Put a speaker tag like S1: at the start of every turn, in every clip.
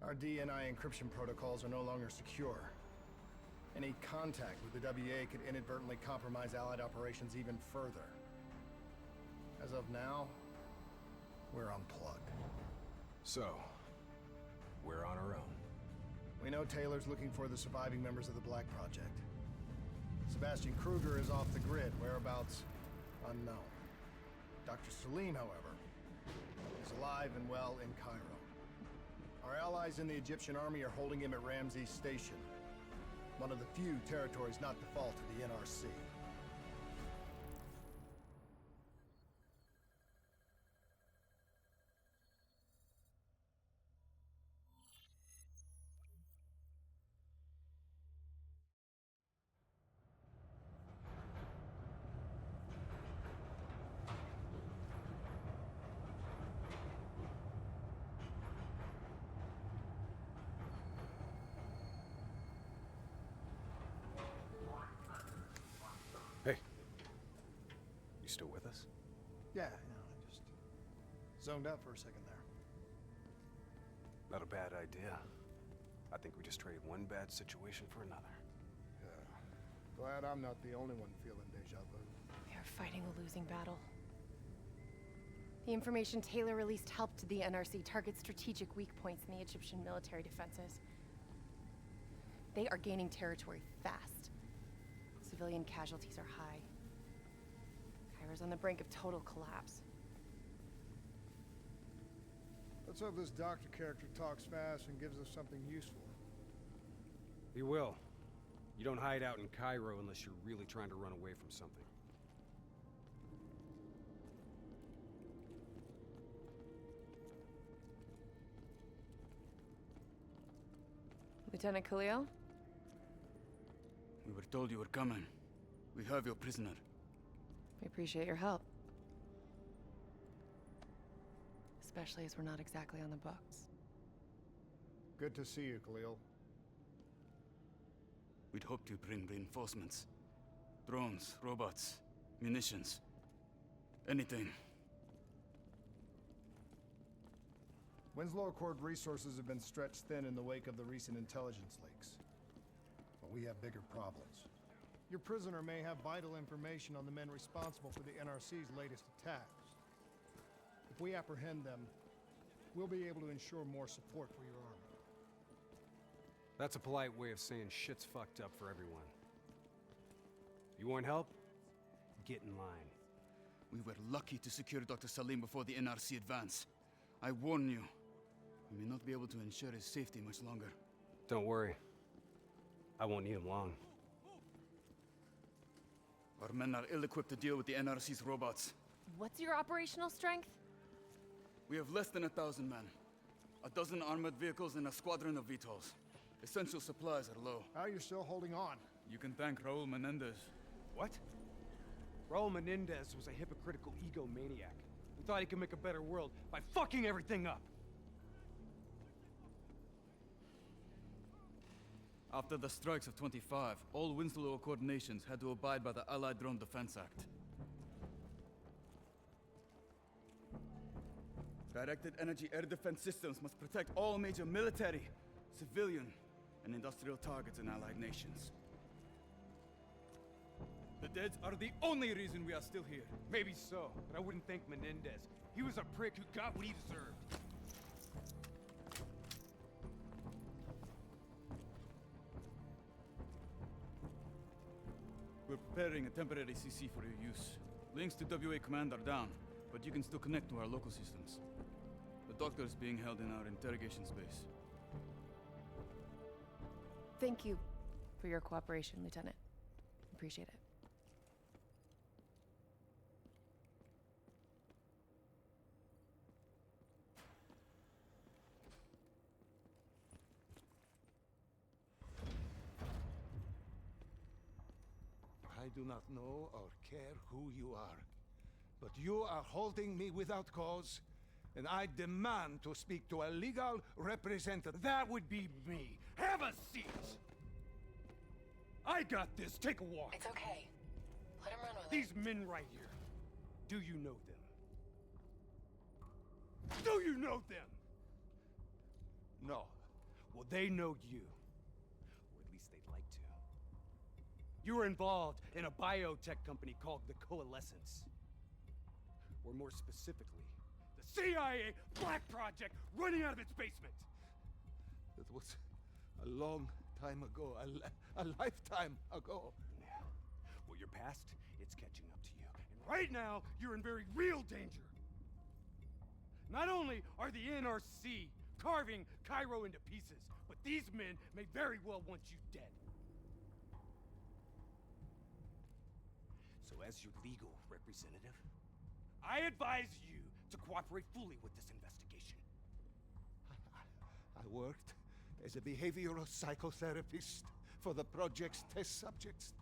S1: Our DNI encryption protocols are no longer secure. Any contact with the WA could inadvertently compromise Allied operations even further. As of now, we're unplugged.
S2: So, we're on our own.
S1: We know Taylor's looking for the surviving members of the Black Project. Sebastian Kruger is off the grid, whereabouts unknown. Dr. Salim, however, is alive and well in Cairo. Our allies in the Egyptian army are holding him at Ramses Station, one of the few territories not default to the NRC.
S2: Hey. You still with us?
S1: Yeah, I just zoned out for a second there.
S2: Not a bad idea. I think we just traded one bad situation for another.
S1: Yeah. Glad I'm not the only one feeling deja vu.
S3: We are fighting a losing battle. The information Taylor released helped the NRC target strategic weak points in the Egyptian military defenses. They are gaining territory fast. Civilian casualties are high. Cairo's on the brink of total collapse.
S1: Let's hope this doctor character talks fast and gives us something useful.
S2: He will. You don't hide out in Cairo unless you're really trying to run away from something.
S3: Lieutenant Khalil?
S4: We were told you were coming. We have your prisoner.
S3: We appreciate your help. Especially as we're not exactly on the books.
S1: Good to see you, Khalil.
S4: We'd hoped to bring reinforcements. Drones, robots, munitions. Anything.
S1: Winslow Accord resources have been stretched thin in the wake of the recent intelligence leaks. But we have bigger problems. Your prisoner may have vital information on the men responsible for the NRC's latest attacks. If we apprehend them, we'll be able to ensure more support for your army.
S2: That's a polite way of saying shit's fucked up for everyone. You want help? Get in line.
S4: We were lucky to secure Dr. Salim before the NRC advance. I warn you, we may not be able to ensure his safety much longer.
S2: Don't worry. I won't need him long.
S4: Our men are ill-equipped to deal with the NRC's robots.
S3: What's your operational strength?
S4: We have less than 1,000 men. 12 armored vehicles and a squadron of VTOLs. Essential supplies are low.
S1: How are you still holding on?
S4: You can thank Raul Menendez.
S2: What? Raul Menendez was a hypocritical egomaniac who thought he could make a better world by fucking everything up.
S4: After the strikes of 25, all Winslow Accord nations had to abide by the Allied Drone Defense Act. Directed energy air defense systems must protect all major military, civilian, and industrial targets in Allied nations. The dead are the only reason we are still here.
S2: Maybe so, but I wouldn't thank Menendez. He was a prick who got what he deserved.
S4: We're preparing a temporary CC for your use. Links to WA Command are down, but you can still connect to our local systems. The doctor is being held in our interrogation space.
S3: Thank you for your cooperation, Lieutenant. Appreciate it.
S5: I do not know or care who you are, but you are holding me without cause, and I demand to speak to a legal representative.
S2: That would be me. Have a seat! I got this. Take a walk.
S3: It's okay. Let him run with it.
S2: These men right here. Do you know them? Do you know them?
S5: No,
S2: Well, they know you. Or at least they'd like to. You were involved in a biotech company called the Coalescence. Or more specifically, the CIA Black Project running out of its basement.
S5: That was a long time ago, a lifetime ago.
S2: Yeah. Well, your past, it's catching up to you. And right now, you're in very real danger. Not only are the NRC carving Cairo into pieces, but these men may very well want you dead. So as your legal representative, I advise you to cooperate fully with this investigation.
S5: I worked as a behavioral psychotherapist for the project's test subjects.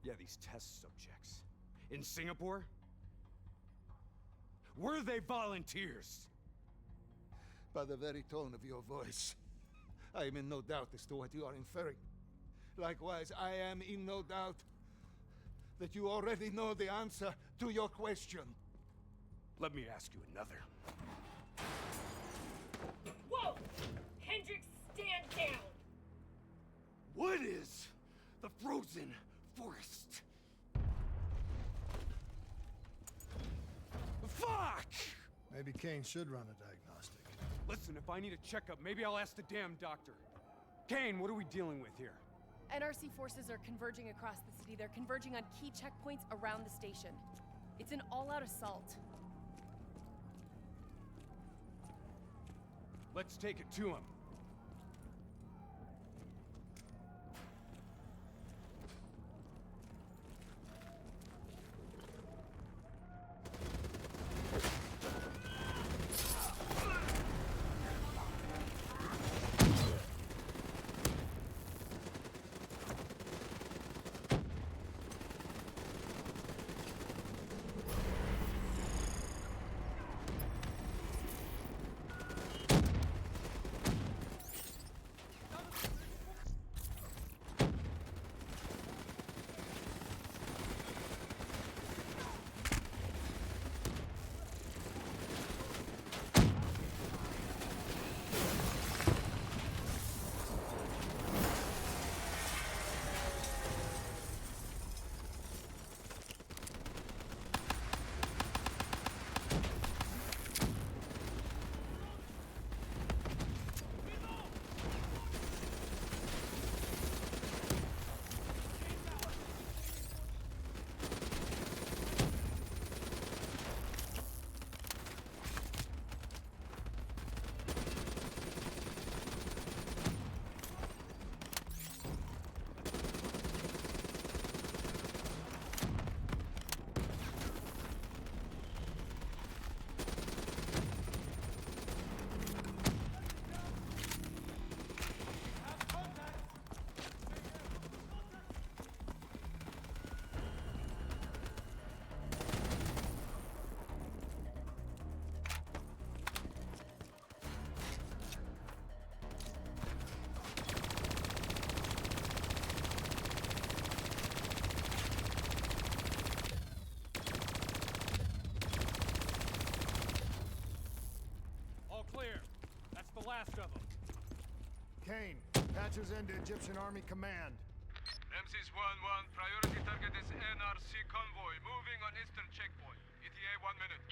S2: Yeah, these test subjects. In Singapore? Were they volunteers?
S5: By the very tone of your voice, I am in no doubt as to what you are inferring. Likewise, I am in no doubt that you already know the answer to your question.
S2: Let me ask you another.
S6: Whoa! Hendrix, stand down!
S2: What is the frozen forest? Fuck!
S1: Maybe Kane should run a diagnostic.
S2: Listen, if I need a checkup, maybe I'll ask the damn doctor. Kane, what are we dealing with here?
S3: NRC forces are converging across the city. They're converging on key checkpoints around the station. It's an all-out assault.
S2: Let's take it to him. The last of them.
S1: Kane, patches into Egyptian Army Command.
S7: Ramses 1-1, priority target is NRC convoy moving on eastern checkpoint. ETA 1 minute.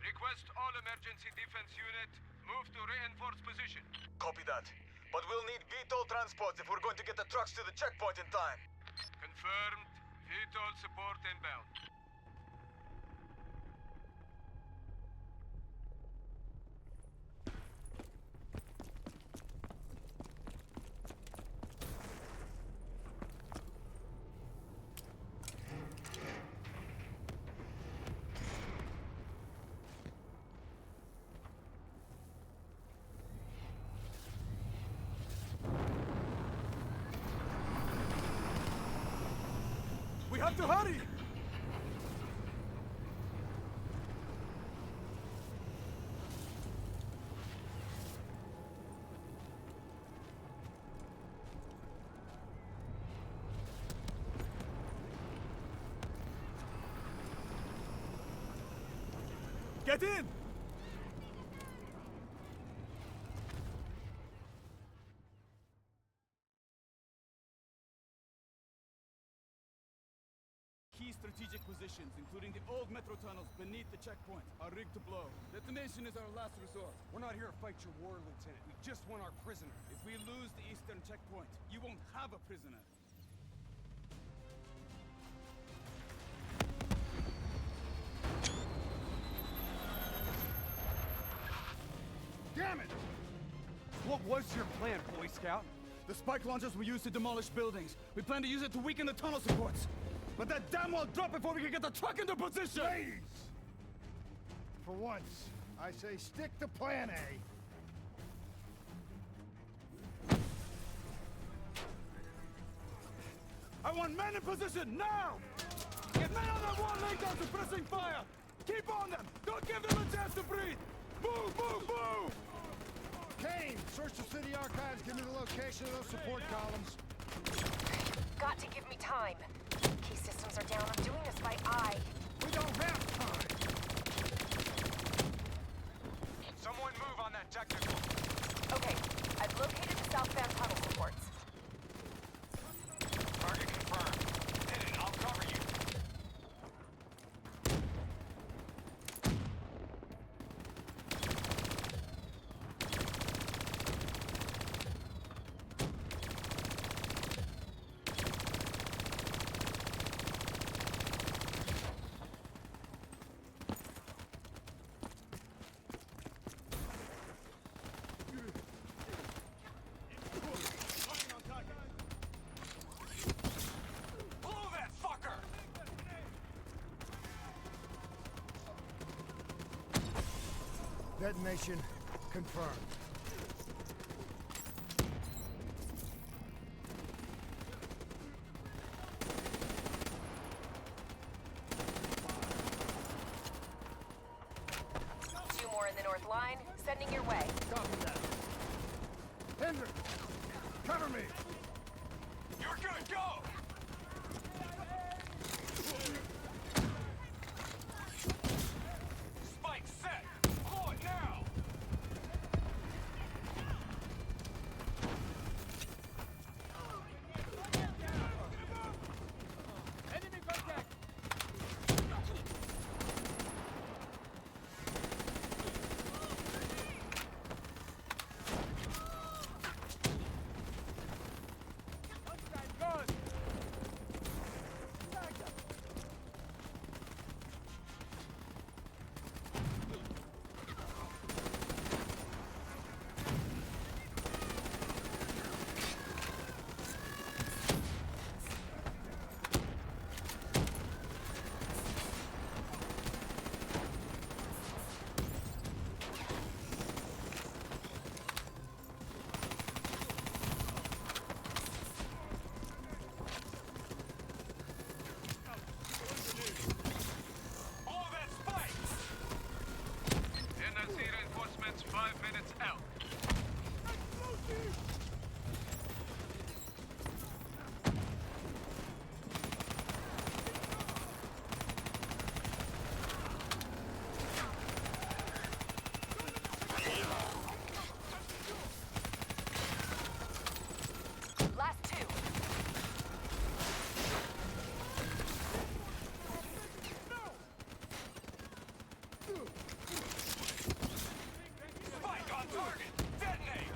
S7: Request all emergency defense unit move to reinforced position.
S8: Copy that. But we'll need VTOL transports if we're going to get the trucks to the checkpoint in time.
S7: Confirmed. VTOL support inbound.
S2: We have to hurry! Get in!
S4: strategic positions, including the old metro tunnels beneath the checkpoint, are rigged to blow. Detonation is our last resort.
S2: We're not here to fight your war, Lieutenant. We just want our prisoner.
S4: If we lose the eastern checkpoint, you won't have a prisoner.
S2: Damn it! What was your plan, Boy Scout?
S4: The spike launchers were used to demolish buildings. We plan to use it to weaken the tunnel supports. But that damn wall dropped before we could get the truck into position!
S1: Please! For once, I say stick to plan A.
S4: I want men in position, now! Get men on that wall laying down suppressing fire! Keep on them! Don't give them a chance to breathe! Move, move, move!
S1: Kane, search the city archives. Give me the location of those support columns.
S3: Got to give me time. Key systems are down. I'm doing this by eye.
S1: We don't have time.
S8: Someone move on that technical.
S3: Okay, I've located the southbound tunnel supports.
S8: Target confirmed. Hit it, I'll cover you.
S1: Detonation confirmed.
S3: Two more in the north line, sending your way.
S1: Copy that. Hendrick, cover me.
S8: You're good, go! Spike set! Blow it now!
S2: Enemy contact! Good!
S8: Blow that spike!
S7: NRC reinforcements 5 minutes out.
S3: Last two.
S8: Spike on target! Detonate!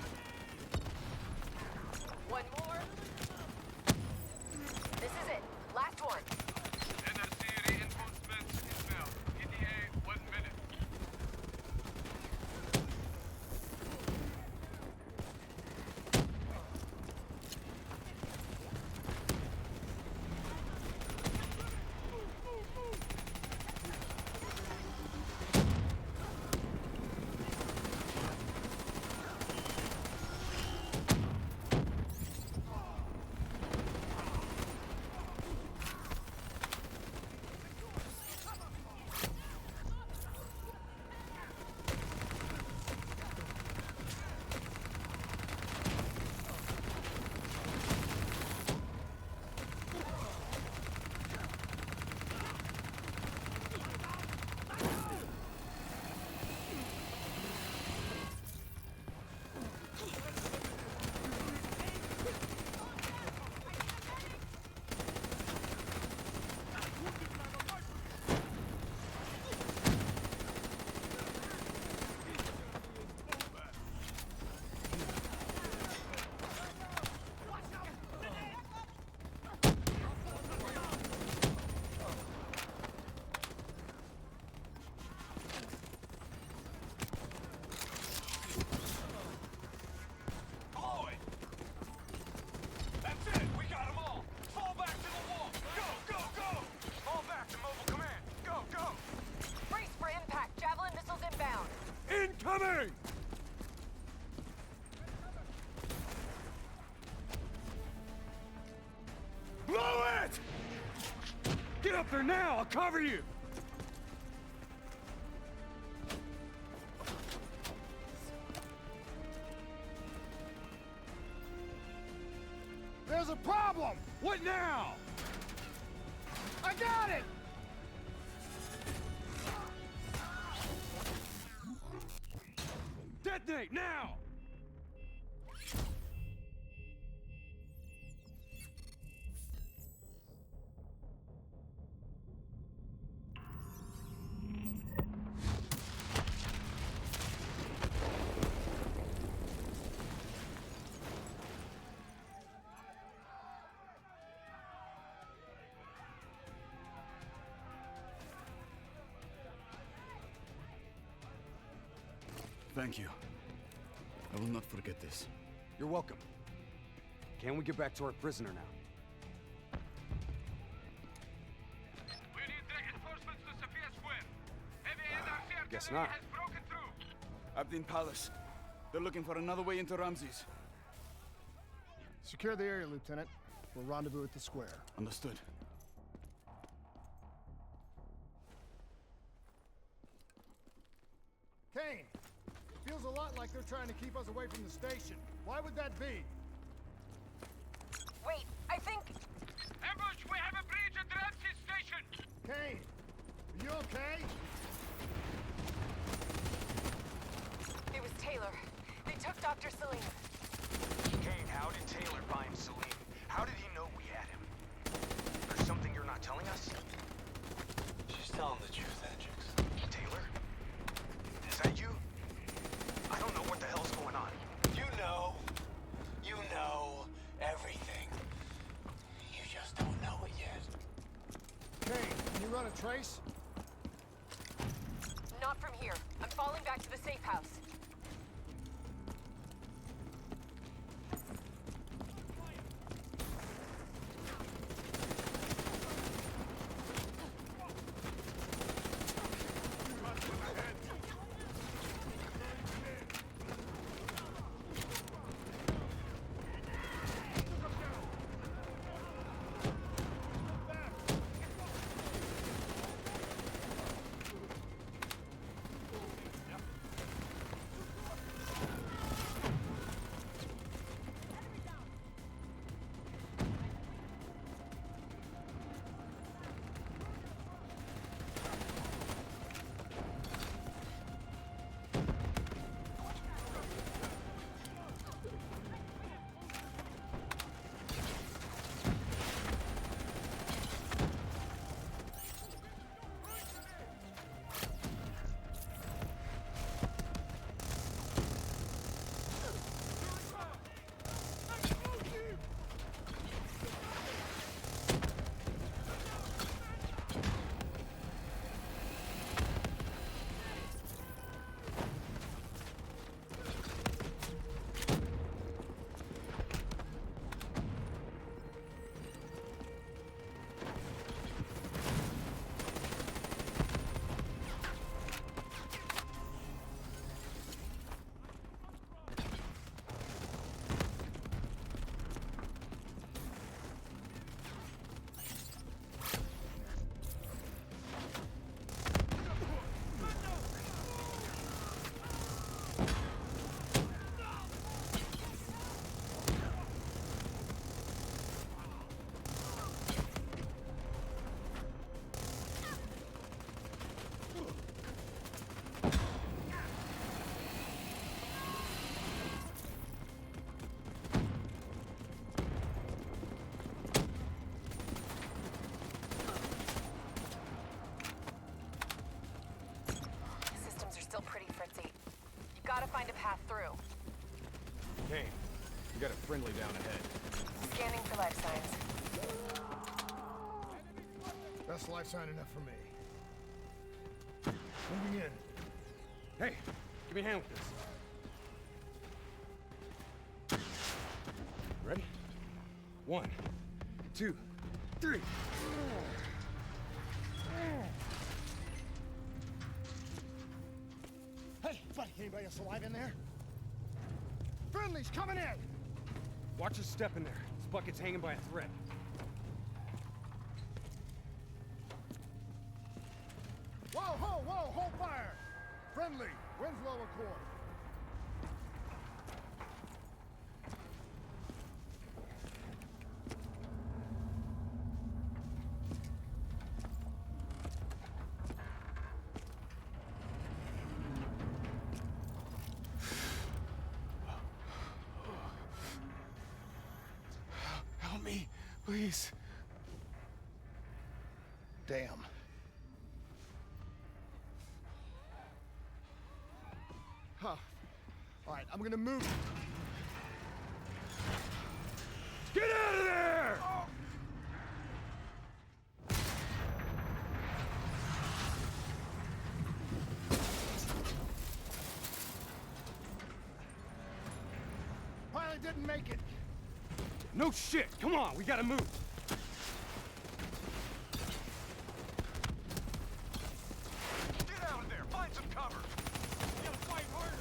S1: Hurry!
S2: Blow it! Get up there now! I'll cover you!
S1: There's a problem!
S2: What now?
S1: I got it!
S2: Detonate now!
S4: Thank you. I will not forget this.
S2: You're welcome. Can we get back to our prisoner now?
S7: We need reinforcements to Sophia Square. Heavy NRC
S2: Guess
S7: artillery
S2: not.
S7: has broken through.
S4: Abdin Palace. They're looking for another way into Ramses.
S1: Secure the area, Lieutenant. We'll rendezvous at the square.
S4: Understood.
S1: Kane! Feels a lot like they're trying to keep us away from the station. Why would that be?
S3: Wait, I think...
S7: Ambush! We have a breach at Ramses Station!
S1: Kane! Are you okay?
S3: It was Taylor. They took Dr. Salim.
S8: Kane, how did Taylor find Salim? How did he know we had him? There's something you're not telling us?
S9: She's telling the truth, Hendricks.
S8: Taylor? Is that you? I don't know what the hell's going on.
S9: You know everything. You just don't know it yet.
S1: Kane, can you run a trace?
S3: Not from here. I'm falling back to the safe house. Still pretty fritzy. You gotta find a path through.
S2: Kane, you got a friendly down ahead.
S3: Scanning for life signs.
S1: That's life sign enough for me. Moving in.
S2: Hey, give me a hand with this. Ready? 1, 2, 3.
S1: Hey, buddy, Anybody else alive in there? Friendly's coming in!
S2: Watch your step in there. This bucket's hanging by a thread.
S1: Whoa, hold fire! Friendly, wind's lower quarter.
S5: Help me, please.
S1: Damn. Huh. All right, I'm gonna move.
S2: Get out of there!
S1: Pilot didn't make it.
S2: No shit! Come on, we gotta move!
S8: Get out of there! Find some cover!
S2: We gotta fight harder!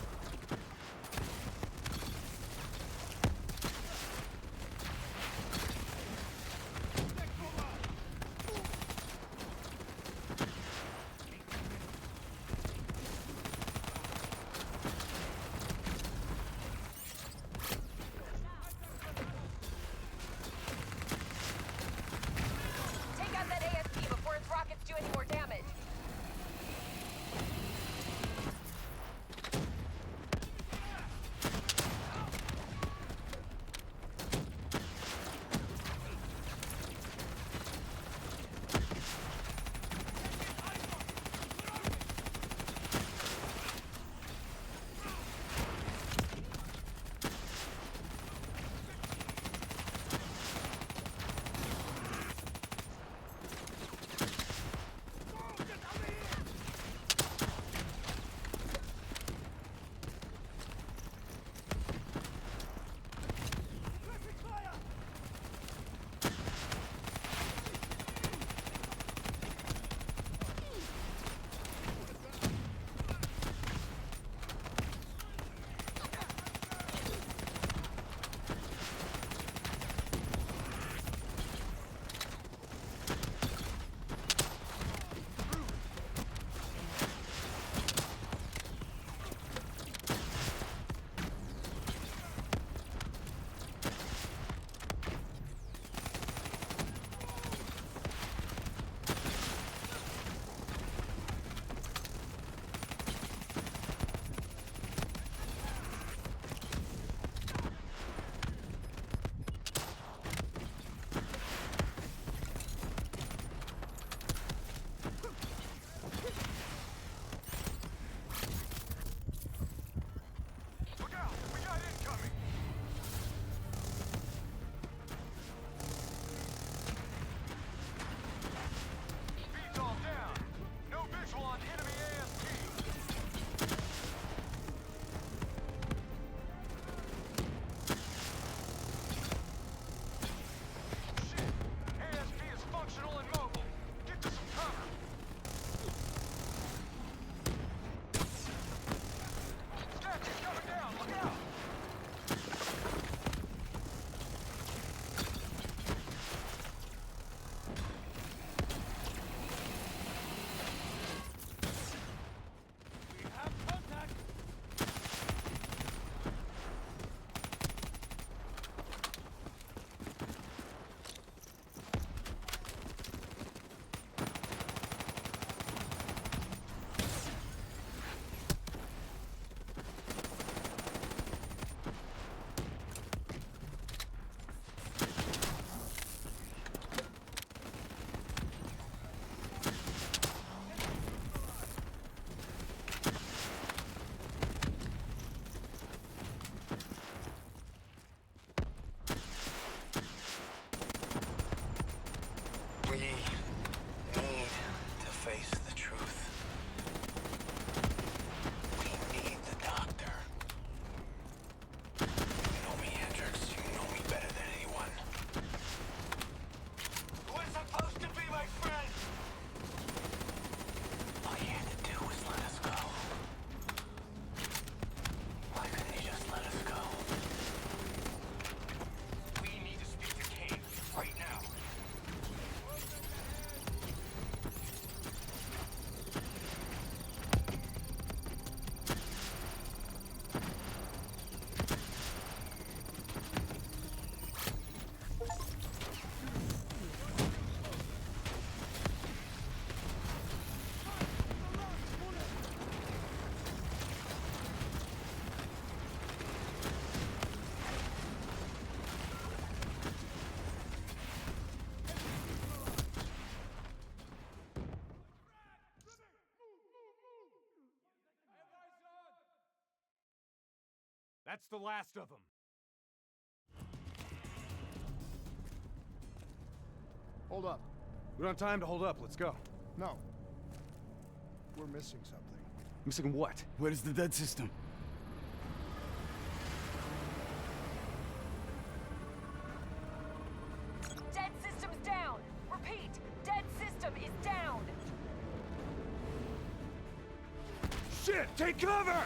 S2: That's the last of them.
S1: Hold up.
S2: We don't have time to hold up. Let's go.
S1: No. We're missing something.
S2: Missing what?
S4: Where is the dead system?
S6: Dead system's down! Repeat, dead system is down!
S2: Shit! Take cover!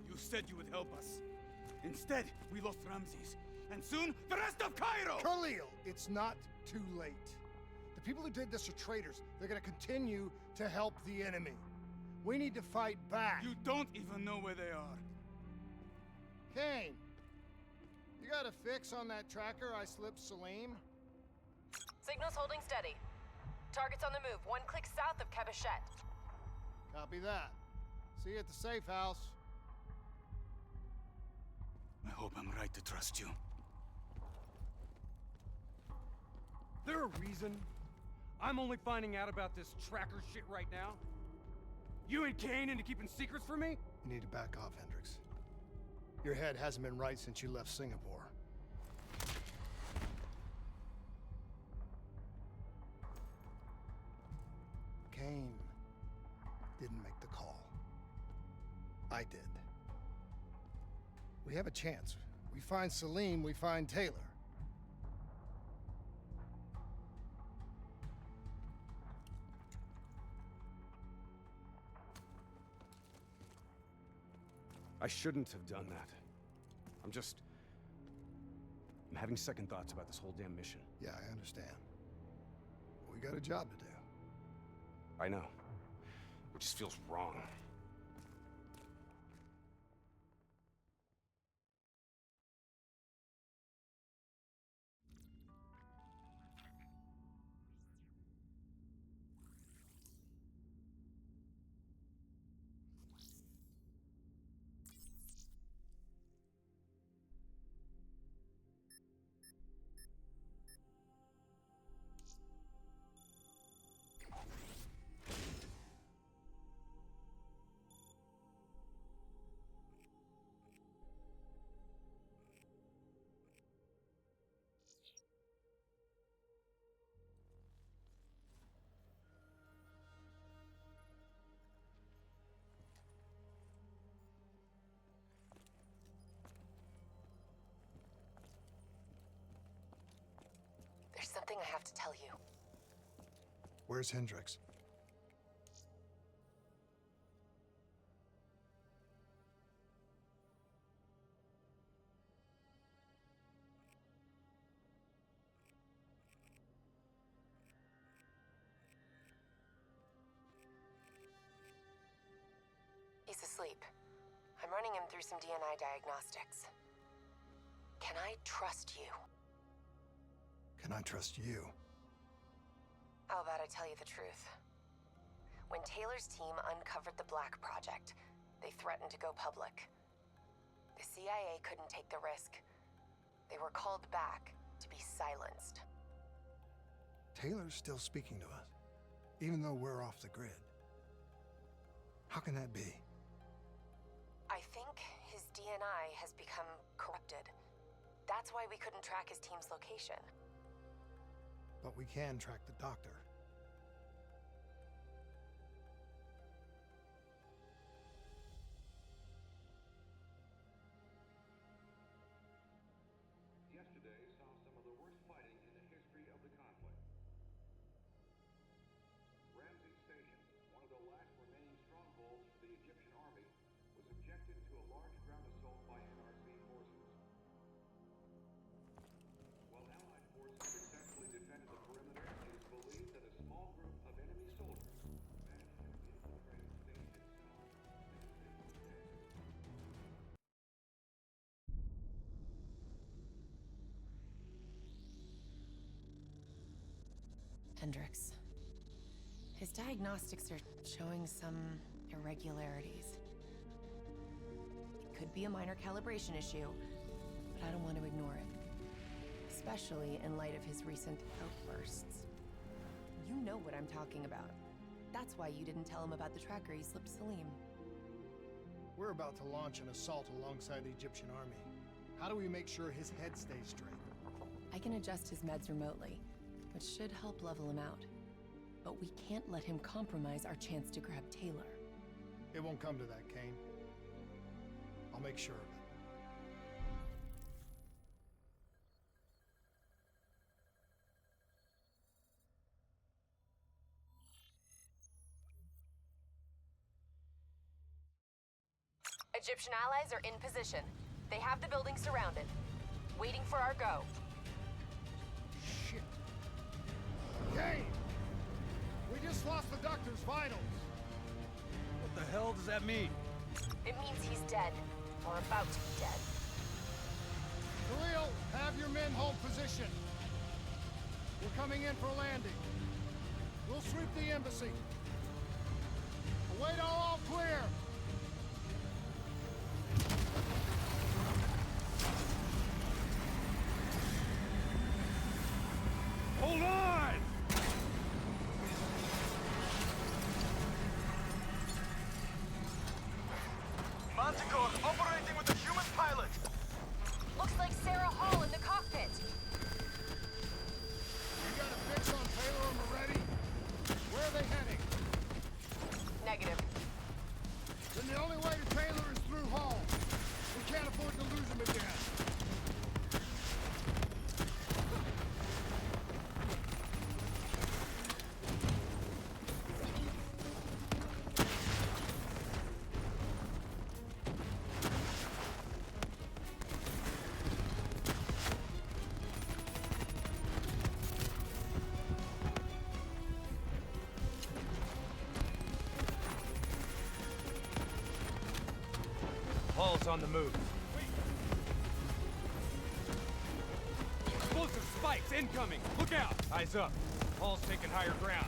S4: You said you would help us. Instead, we lost Ramses. And soon, the rest of Cairo!
S1: Khalil, it's not too late. The people who did this are traitors. They're gonna continue to help the enemy. We need to fight back.
S4: You don't even know where they are.
S1: Kane, you got a fix on that tracker I slipped Salim?
S3: Signal's holding steady. Target's on the move, 1 click south of Cabochette.
S1: Copy that. See you at the safe house.
S4: I hope I'm right to trust you.
S2: There a reason I'm only finding out about this tracker shit right now? You and Kane into keeping secrets from me?
S1: You need to back off, Hendricks. Your head hasn't been right since you left Singapore. Kane didn't make the call. I did. We have a chance. We find Salim, we find Taylor.
S2: I shouldn't have done that. I'm having second thoughts about this whole damn mission.
S1: Yeah, I understand. We got a job to do.
S2: I know. It just feels wrong.
S3: There's something I have to tell you.
S1: Where's Hendricks?
S3: He's asleep. I'm running him through some DNA diagnostics. Can I trust you?
S1: Can I trust you?
S3: How about I tell you the truth? When Taylor's team uncovered the Black Project, they threatened to go public. The CIA couldn't take the risk. They were called back to be silenced.
S1: Taylor's still speaking to us, even though we're off the grid. How can that be?
S3: I think his DNA has become corrupted. That's why we couldn't track his team's location.
S1: But we can track the doctor.
S10: Yesterday saw some of the worst fighting in the history of the conflict. Ramses Station, one of the last remaining strongholds for the Egyptian army, was subjected to a large ground assault by NRC forces. While Allied forces successfully defended the perimeter, it is believed that a small group of enemy soldiers managed to infiltrate the station itself and take possession.
S3: Hendricks. His diagnostics are showing some irregularities. It could be a minor calibration issue, but I don't want to ignore it. Especially in light of his recent outbursts. You know what I'm talking about. That's why you didn't tell him about the tracker he slipped Salim.
S1: We're about to launch an assault alongside the Egyptian army. How do we make sure his head stays straight?
S3: I can adjust his meds remotely, which should help level him out. But we can't let him compromise our chance to grab Taylor.
S1: It won't come to that, Kane. I'll make sure of it.
S6: Egyptian allies are in position. They have the building surrounded. Waiting for our go.
S1: Shit. Kane! We just lost the doctor's vitals.
S2: What the hell does that mean?
S6: It means he's dead. Or about to be dead.
S1: Khalil, have your men hold position. We're coming in for landing. We'll sweep the embassy. Await all clear.
S2: Hold on!
S8: Manticore operating with a human pilot.
S6: Looks like Sarah Hall in the cockpit.
S1: You got a fix on Taylor and Moretti? Where are they heading?
S6: Negative.
S1: Then the only way to Taylor is through Hall. We can't afford to lose him again.
S2: Hall's on the move. Explosive spikes incoming! Look out! Eyes up. Hall's taking higher ground.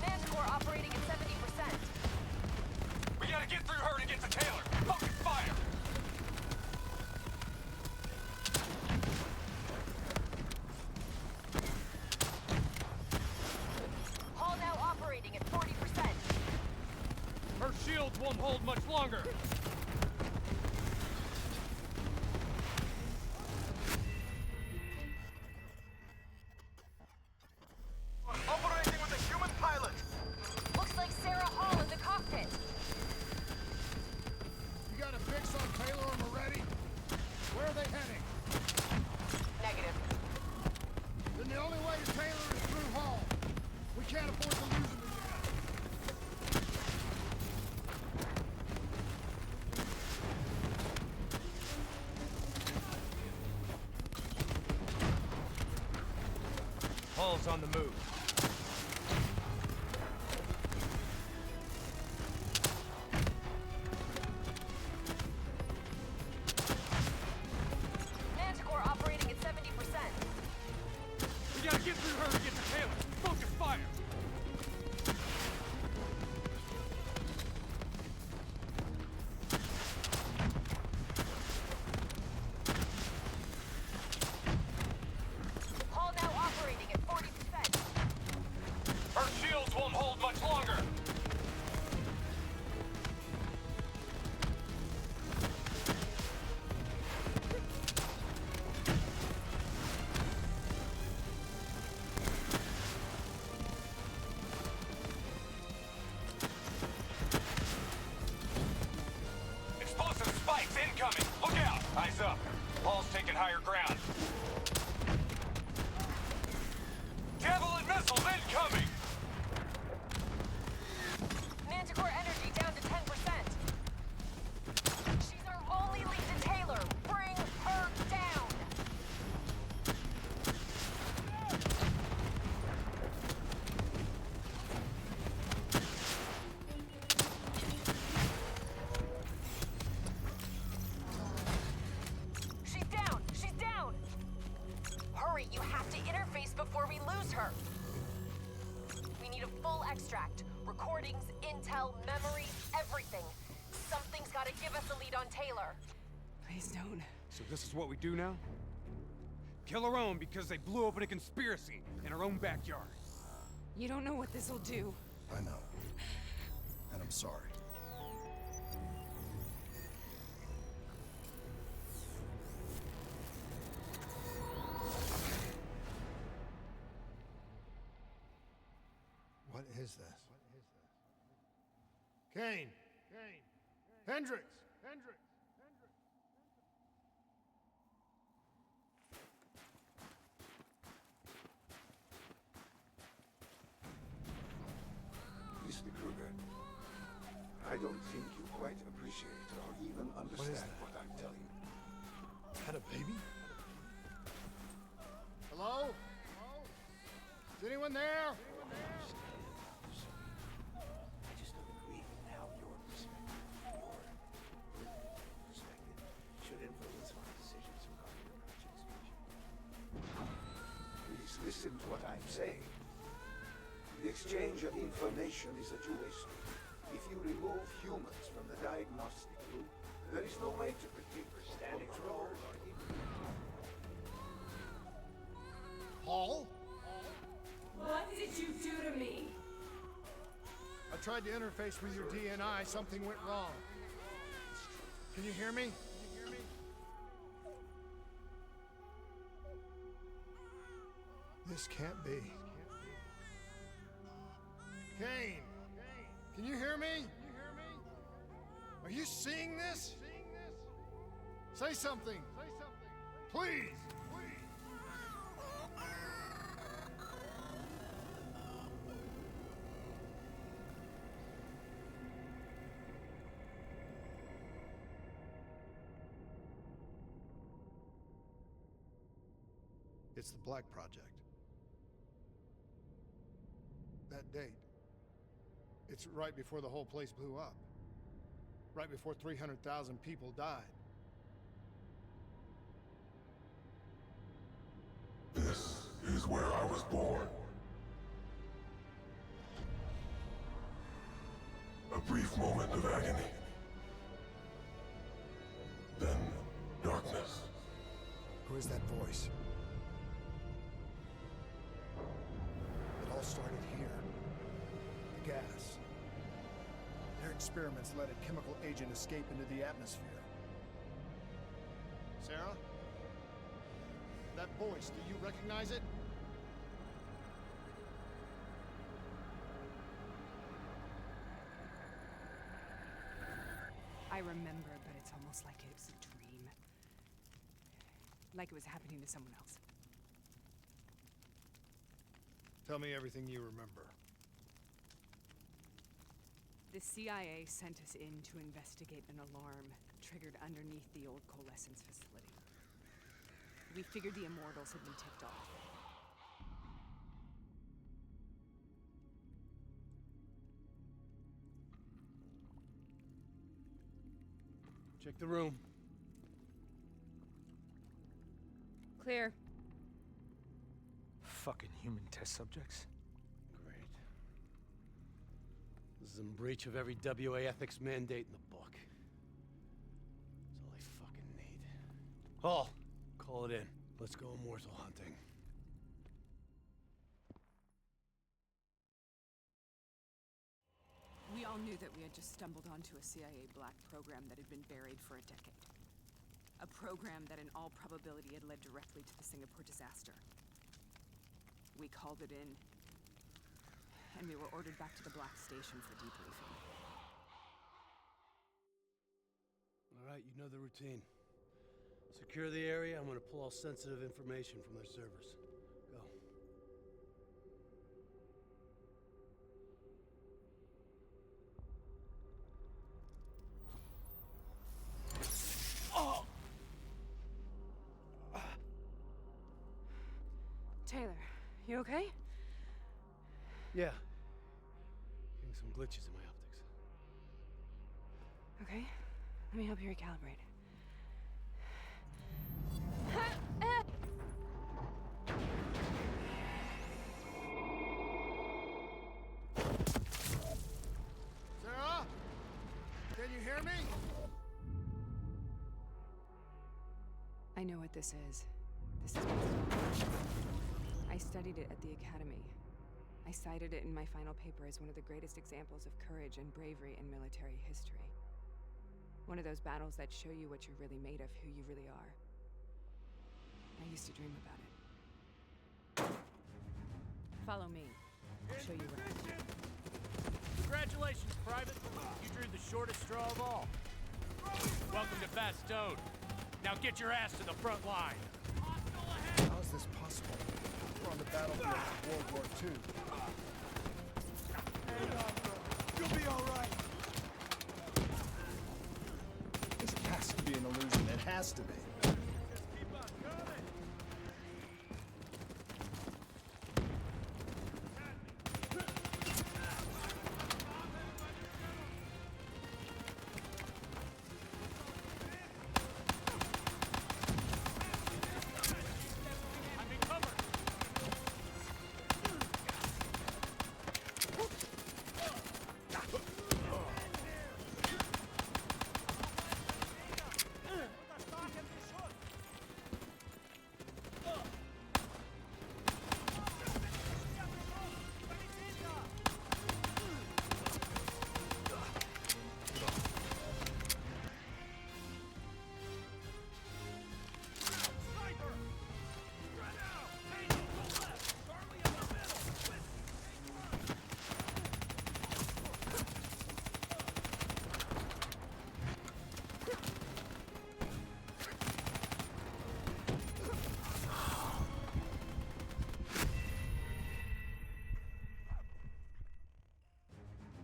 S6: Manticore operating at 70%.
S8: We gotta get through her to get to Taylor. Focus fire!
S6: Hall now operating at 40%.
S2: Her shields won't hold much longer!
S8: Operating with a human pilot.
S6: Looks like Sarah Hall in the cockpit.
S1: You got a fix on Taylor and Moretti? Where are they heading?
S6: Negative.
S1: Then the only way to Taylor is through Hall. We can't afford to lose him again.
S2: Hall's on the move.
S6: Manticore operating at 70%.
S2: We gotta get through her to get to Taylor. Focus fire!
S6: Hall now operating at 40%.
S8: Her shields won't hold much longer. Explosive spikes incoming. Look out. Eyes up. Hall's taking higher ground. Javelin missiles incoming.
S6: extract. Recordings, intel, memories, everything. Something's gotta give us a lead on Taylor.
S11: Please don't.
S2: So this is what we do now? Kill our own because they blew open a conspiracy in our own backyard.
S11: You don't know what this'll do.
S1: I know. And I'm sorry. What is this? Kane! Hendricks!
S5: Mr. Kruger, I don't think you quite appreciate or even understand what I'm telling you.
S1: Had a baby? Hello? Is anyone there?
S9: I just don't agree with how your perspective should influence my decisions regarding the project's future.
S5: Please listen to what I'm saying. The exchange of information is a two-way street. If you remove humans from the diagnostic loop, there is no way to predict standing control or even...
S1: Paul?
S11: What did you do to me?
S1: I tried to interface with your DNI. Something went wrong. Can you hear me? This can't be. Kane! Can you hear me? Are you seeing this? Say something! Please! It's the Black Project. That date. It's right before the whole place blew up. Right before 300,000 people died.
S12: This is where I was born. A brief moment of agony. Then darkness.
S1: Who is that voice? It all started here. The gas. Their experiments let a chemical agent escape into the atmosphere. Sarah? That voice, do you recognize it?
S11: I remember, but it's almost like it was a dream. Like it was happening to someone else.
S1: Tell me everything you remember.
S11: The CIA sent us in to investigate an alarm triggered underneath the old coalescence facility. We figured the Immortals had been tipped off.
S2: Check the room.
S11: Clear.
S2: Fucking human test subjects. Great. This is in breach of every WA ethics mandate in the book. That's all I fucking need. Hall, call it in. Let's go immortal hunting.
S11: We all knew that we had just stumbled onto a CIA black program that had been buried for a decade. A program that in all probability had led directly to the Singapore disaster. We called it in, and we were ordered back to the Black Station for debriefing.
S2: All right, you know the routine. Secure the area. I'm gonna pull all sensitive information from their servers. Go.
S11: Taylor, you okay?
S2: Yeah. Getting some glitches in my optics.
S11: Okay, let me help you recalibrate.
S1: hear me?
S11: I know what this is. This is my I studied it at the academy. I cited it in my final paper as one of the greatest examples of courage and bravery in military history. One of those battles that show you what you're really made of, who you really are. I used to dream about it. Follow me. I'll show you where.
S13: Congratulations, Private. You drew the shortest straw of all. Welcome to Bastogne. Now get your ass to the front line.
S1: How is this possible? We're on the battlefield of World War II.
S2: You'll be all right.
S1: This has to be an illusion. It has to be.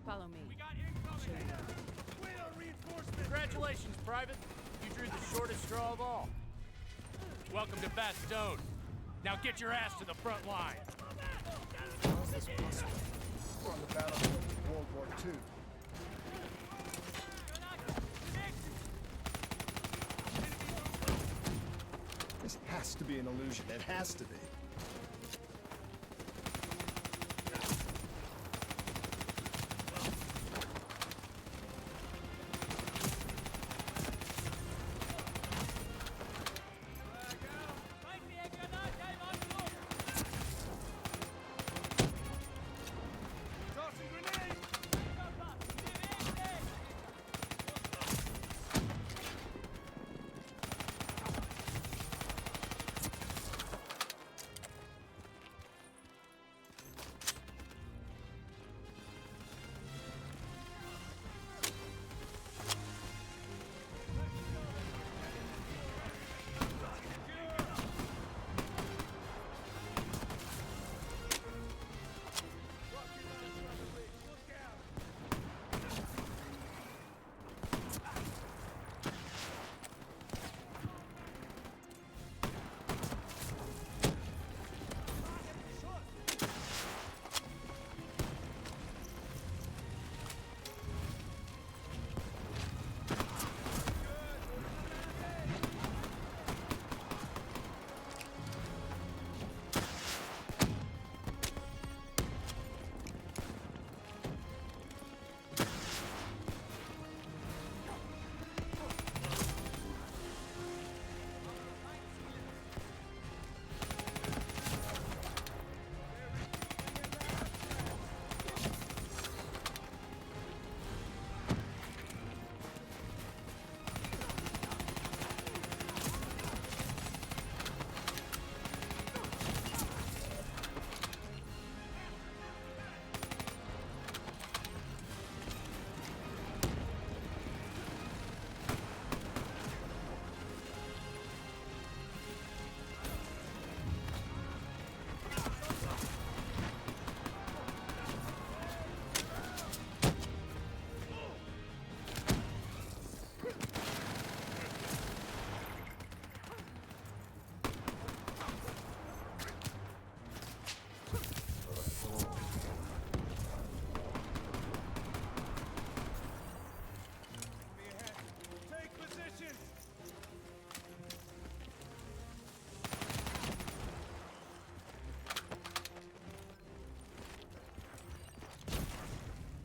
S11: Follow me.
S13: We got incoming. Wait on reinforcements. Congratulations, Private. You drew the shortest straw of all. Welcome to Bastogne. Now get your ass to the front line.
S1: How is this possible? We're on the battlefield of World War II. This has to be an illusion. It has to be.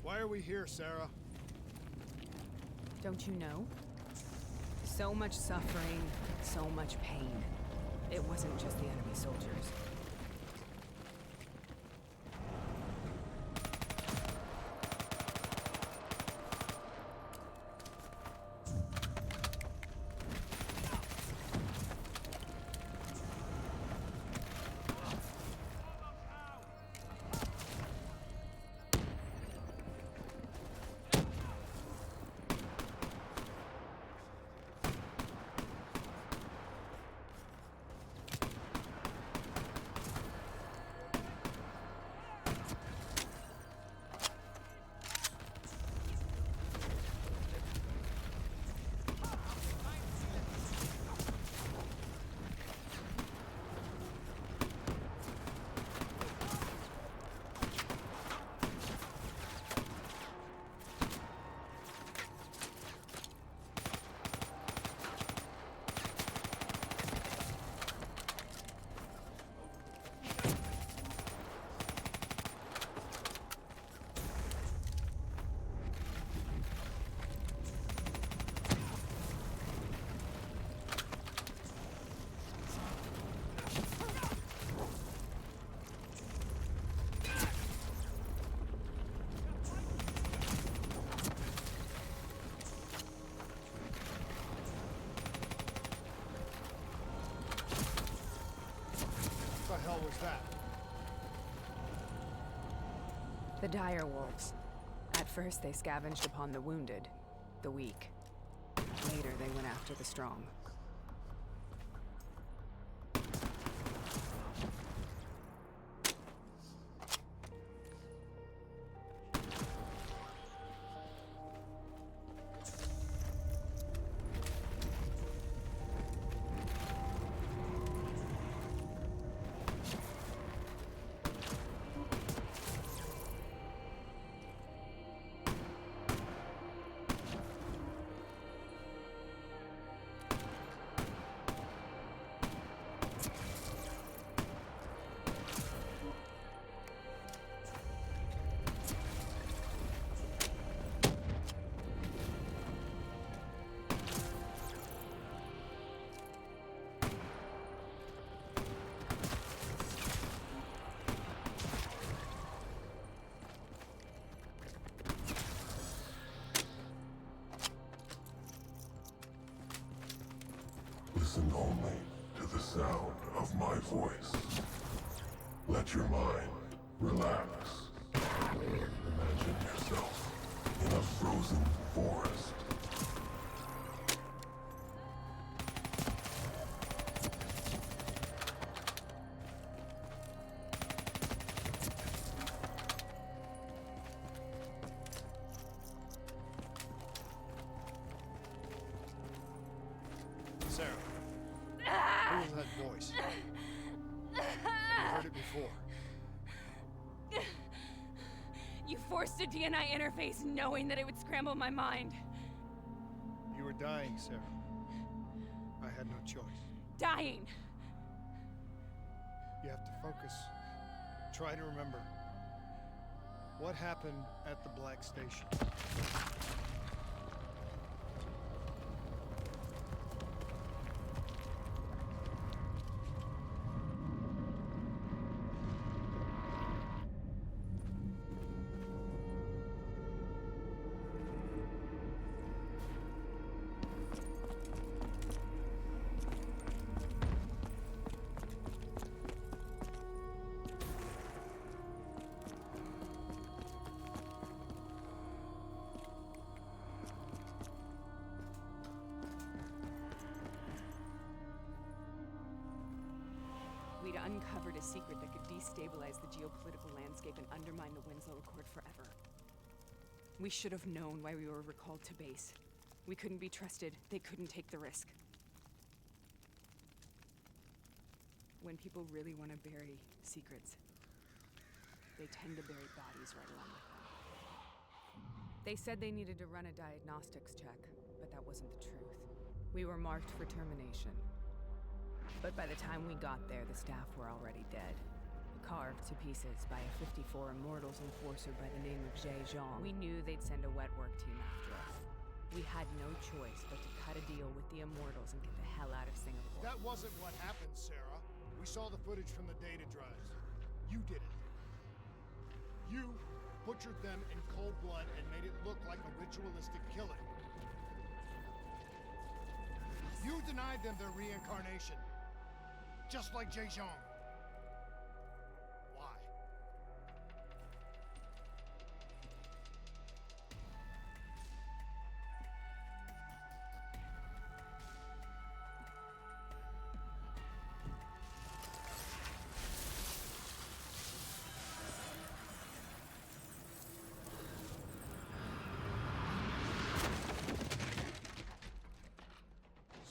S1: Why are we here, Sarah?
S11: Don't you know? So much suffering, so much pain. It wasn't just the enemy soldiers.
S1: What the hell was that?
S11: The dire wolves. At first, they scavenged upon the wounded, the weak. Later, they went after the strong.
S12: Listen only to the sound of my voice. Let your mind relax. Imagine yourself in a frozen forest.
S1: Sarah, who was that voice? Have you heard it before?
S3: You forced a DNI interface knowing that it would scramble my mind.
S1: You were dying, Sarah. I had no choice.
S3: Dying!
S1: You have to focus. Try to remember. What happened at the Black Station?
S11: We'd uncovered a secret that could destabilize the geopolitical landscape and undermine the Winslow Accord forever. We should have known why we were recalled to base. We couldn't be trusted. They couldn't take the risk. When people really want to bury secrets, they tend to bury bodies right along with them. They said they needed to run a diagnostics check, but that wasn't the truth. We were marked for termination. But by the time we got there, the staff were already dead. Carved to pieces by a 54 Immortals enforcer by the name of Jay Zhang. We knew they'd send a wet work team after us. We had no choice but to cut a deal with the Immortals and get the hell out of Singapore.
S1: That wasn't what happened, Sarah. We saw the footage from the data drives. You did it. You butchered them in cold blood and made it look like a ritualistic killing. You denied them their reincarnation. Just like Zhejiang. Why?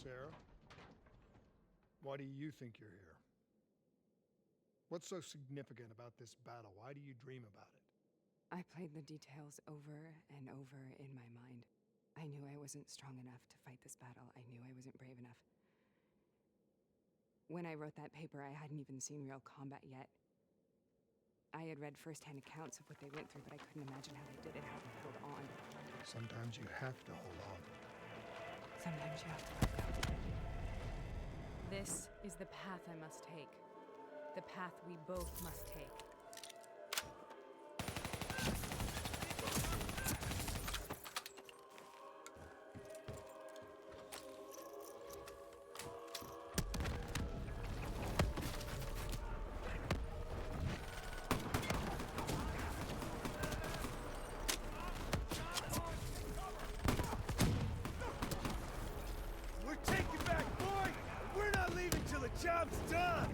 S1: Sarah? Why do you think you're here? What's so significant about this battle? Why do you dream about it?
S11: I played the details over and over in my mind. I knew I wasn't strong enough to fight this battle. I knew I wasn't brave enough. When I wrote that paper, I hadn't even seen real combat yet. I had read firsthand accounts of what they went through, but I couldn't imagine how they did it, how they held on.
S1: Sometimes you have to hold on.
S11: Sometimes you have to let go. This is the path I must take. The path we both must take.
S2: We're taking back, boy! We're not leaving till the job's done!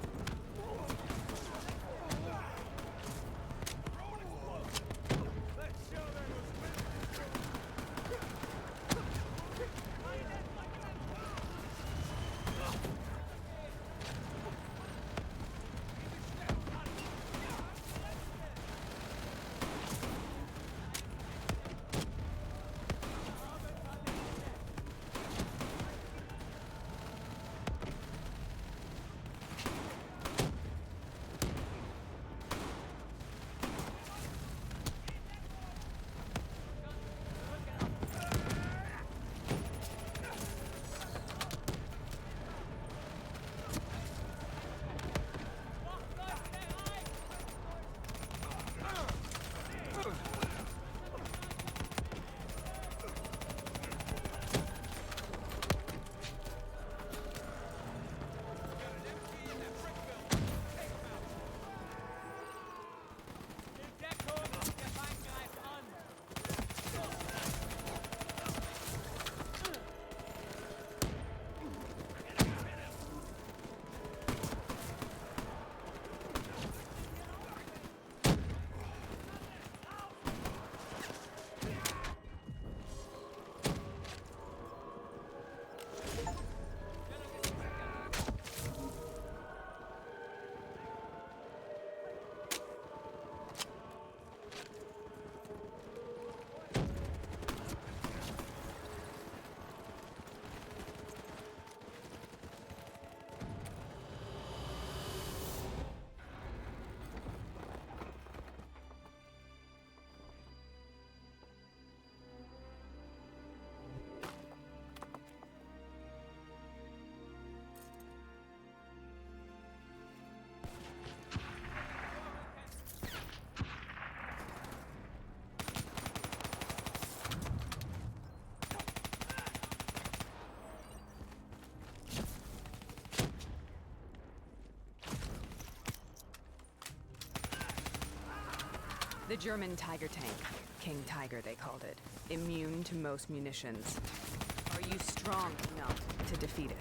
S11: The German Tiger tank. King Tiger, they called it. Immune to most munitions. Are you strong enough to defeat it?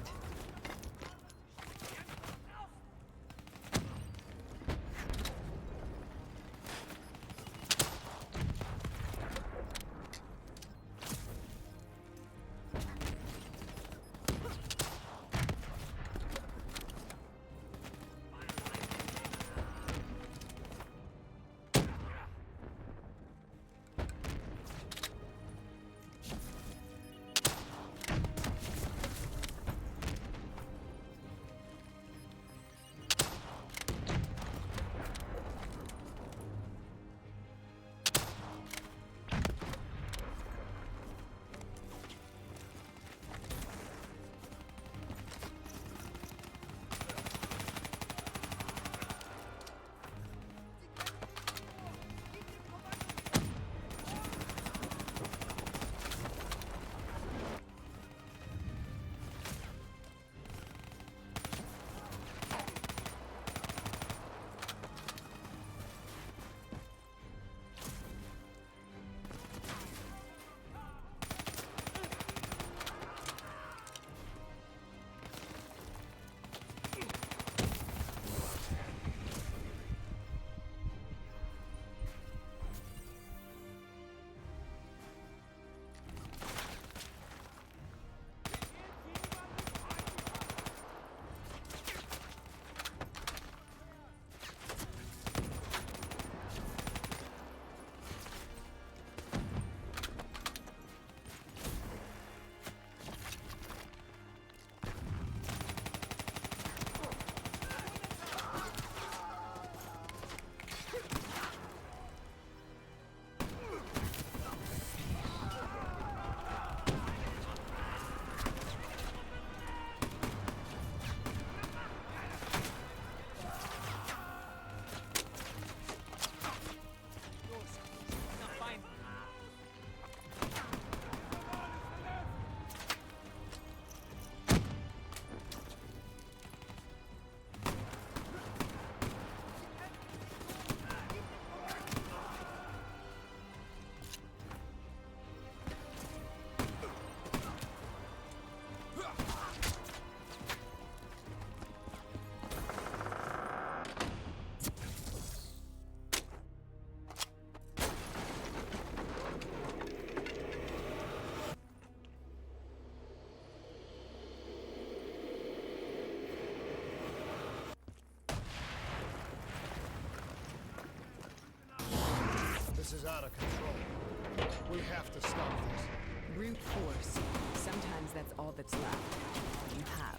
S1: This is out of control. We have to stop this.
S11: Brute force. Sometimes that's all that's left. All you have.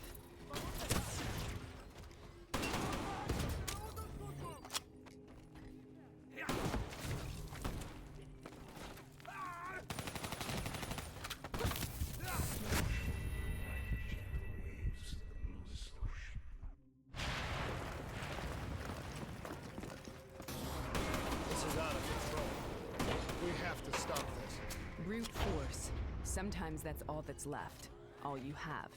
S11: Brute force. Sometimes that's all that's left. All you have.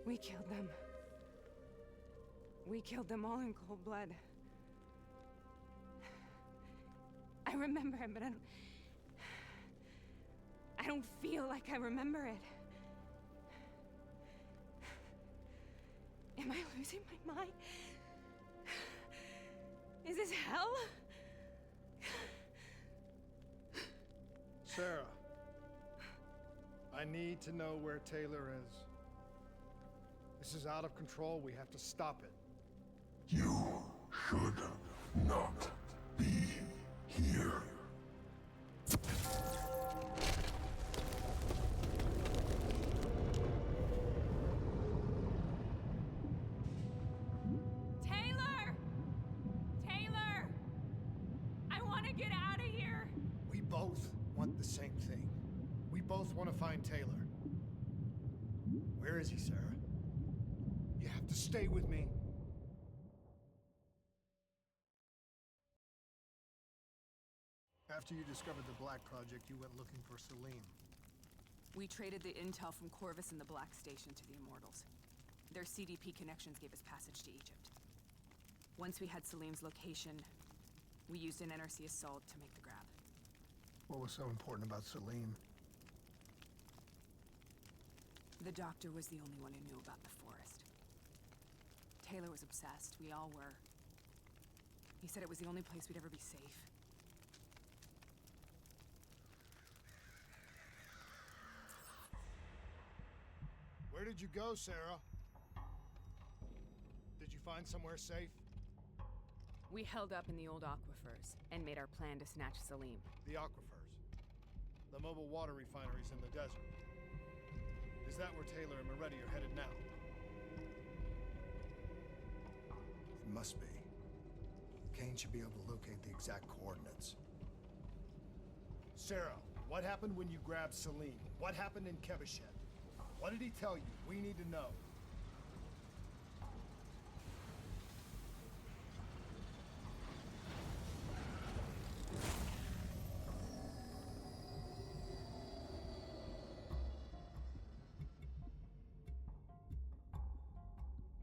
S11: We killed them. We killed them all in cold blood. I remember it, but I don't feel like I remember it. Am I losing my mind? Is this hell?
S1: Sarah, I need to know where Taylor is. This is out of control. We have to stop it.
S12: You should not be here.
S11: Taylor! Taylor! I want to get out of here!
S1: We both want the same thing. We both want to find Taylor. Where is he, Sarah? You have to stay with me. After you discovered the Black Project, you went looking for Salim.
S11: We traded the intel from Corvus and the Black Station to the Immortals. Their CDP connections gave us passage to Egypt. Once we had Salim's location, we used an NRC assault to make the grab.
S1: What was so important about Salim?
S11: The doctor was the only one who knew about the forest. Taylor was obsessed. We all were. He said it was the only place we'd ever be safe.
S1: Where did you go, Sarah? Did you find somewhere safe?
S11: We held up in the old aquifers and made our plan to snatch Salim.
S1: The aquifers. The mobile water refineries in the desert. Is that where Taylor and Moretti are headed now? It must be. Kane should be able to locate the exact coordinates. Sarah, what happened when you grabbed Salim? What happened in Kevashet? What did he tell you? We need to know.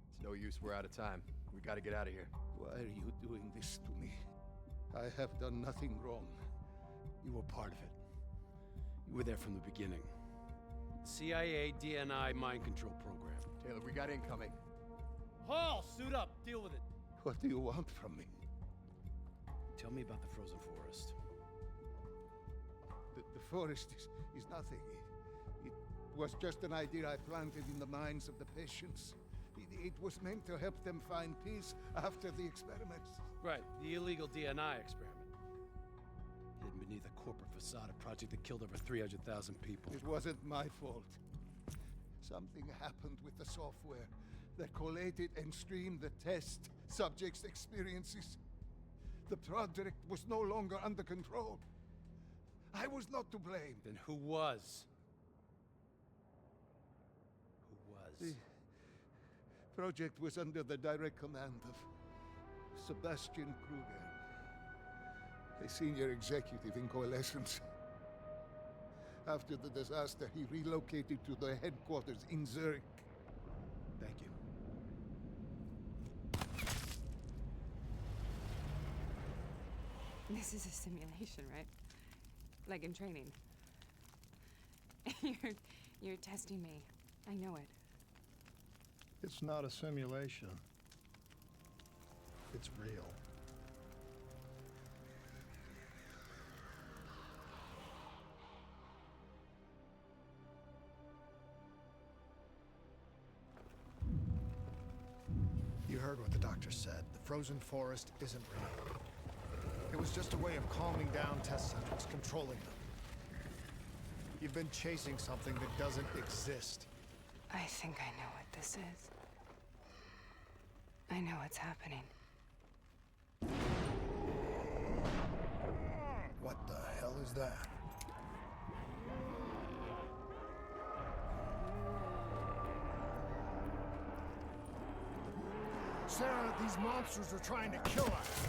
S14: It's no use, we're out of time. We gotta get out of here.
S5: Why are you doing this to me? I have done nothing wrong.
S9: You were part of it. You were there from the beginning. CIA DNI mind control program.
S14: Taylor, we got incoming.
S13: Hall, suit up. Deal with it.
S5: What do you want from me?
S9: Tell me about the frozen forest.
S5: The forest is nothing. It was just an idea I planted in the minds of the patients. It was meant to help them find peace after the experiments.
S9: Right, the illegal DNI experiment. Hidden beneath a corporate facade, a project that killed over 300,000 people.
S5: It wasn't my fault. Something happened with the software that collated and streamed the test subjects' experiences. The project was no longer under control. I was not to blame.
S9: Then who was?
S5: The project was under the direct command of Sebastian Kruger, a senior executive in Coalescence. After the disaster, he relocated to the headquarters in Zurich.
S9: Thank you.
S11: This is a simulation, right? Like in training. You're testing me. I know it.
S1: It's not a simulation. It's real. You heard what the doctor said. The frozen forest isn't real. It was just a way of calming down test subjects, controlling them. You've been chasing something that doesn't exist.
S11: I think I know what this is. I know what's happening.
S1: What the hell is that? Sarah, these monsters are trying to kill us.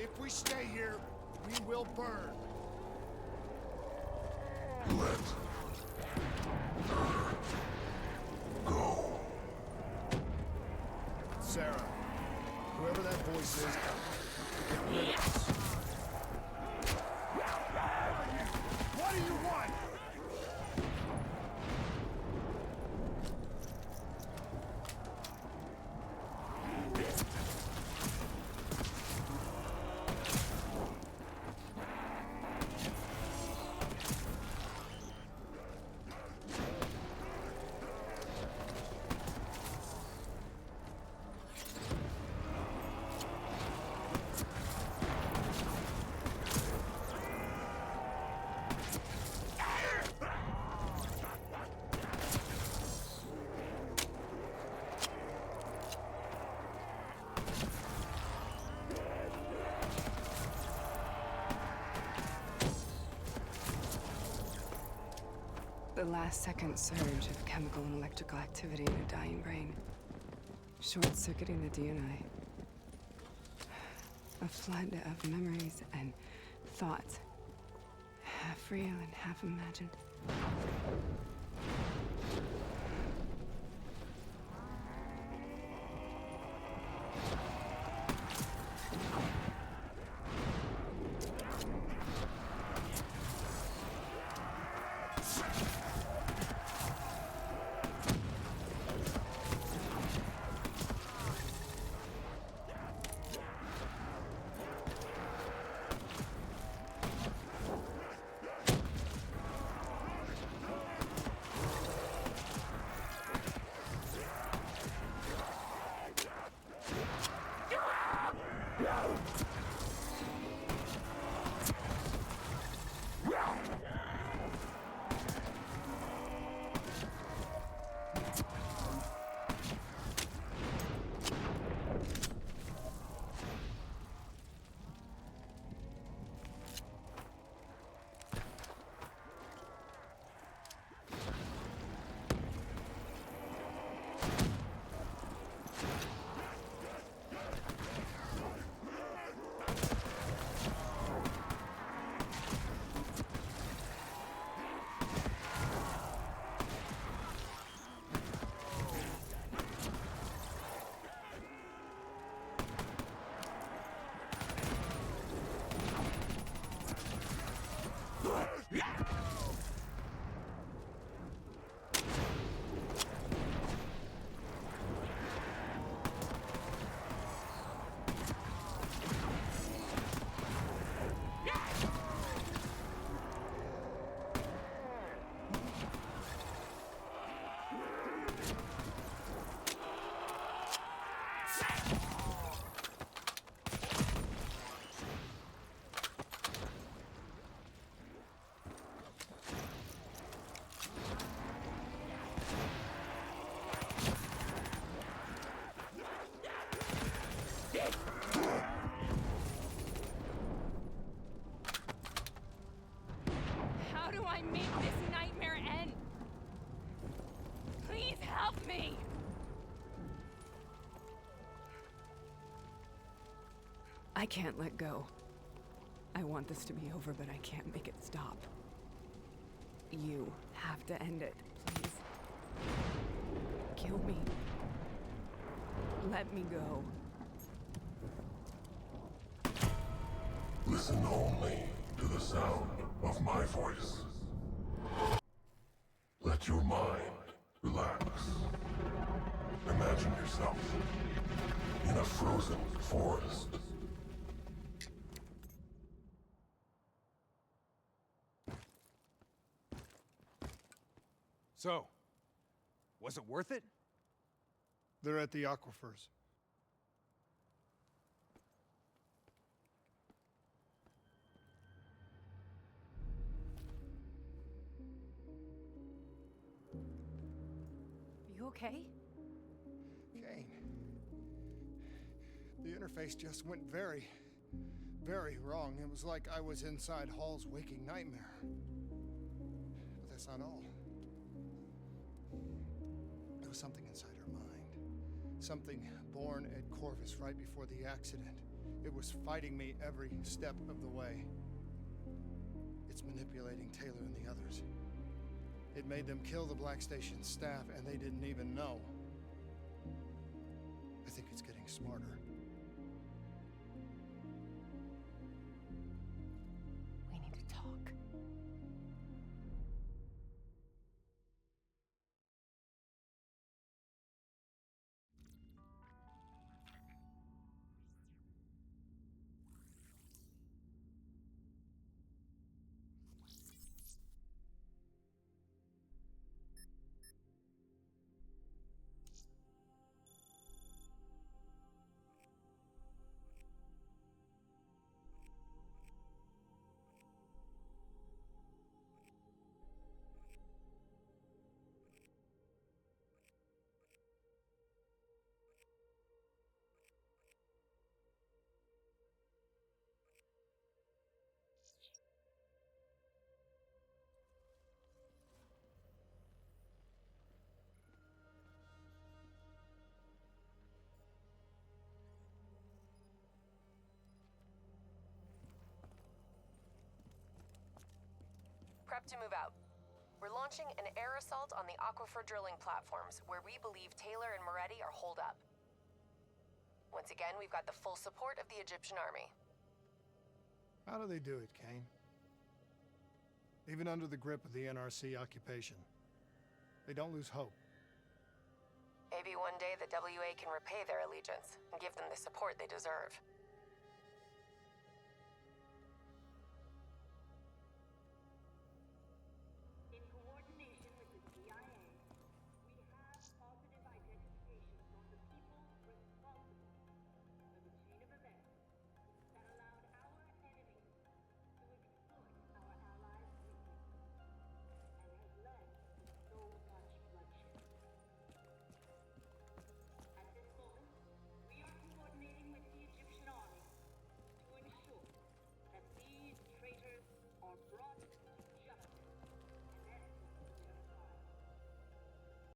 S1: If we stay here, we will burn.
S12: Let her go.
S1: Sarah, whoever that voice is, get rid of us. What do you want?
S11: The last-second surge of chemical and electrical activity in a dying brain. Short-circuiting the DNI. A flood of memories and thoughts. Half real and half imagined.
S3: How do I make this nightmare end? Please help me!
S11: I can't let go. I want this to be over, but I can't make it stop. You have to end it, please. Kill me. Let me go.
S12: Listen only to the sound of my voice. Let your mind relax. Imagine yourself in a frozen forest.
S2: So, was it worth it?
S1: They're at the aquifers.
S3: You okay?
S1: Kane. The interface just went very, very wrong. It was like I was inside Hall's waking nightmare. But that's not all. There was something inside her mind. Something born at Corvus right before the accident. It was fighting me every step of the way. It's manipulating Taylor and the others. It made them kill the Black Station staff, and they didn't even know. I think it's getting smarter.
S3: We need to talk.
S6: Prep to move out. We're launching an air assault on the aquifer drilling platforms, where we believe Taylor and Moretti are holed up. Once again, we've got the full support of the Egyptian army.
S1: How do they do it, Kane? Even under the grip of the NRC occupation, they don't lose hope.
S6: Maybe one day the WA can repay their allegiance and give them the support they deserve.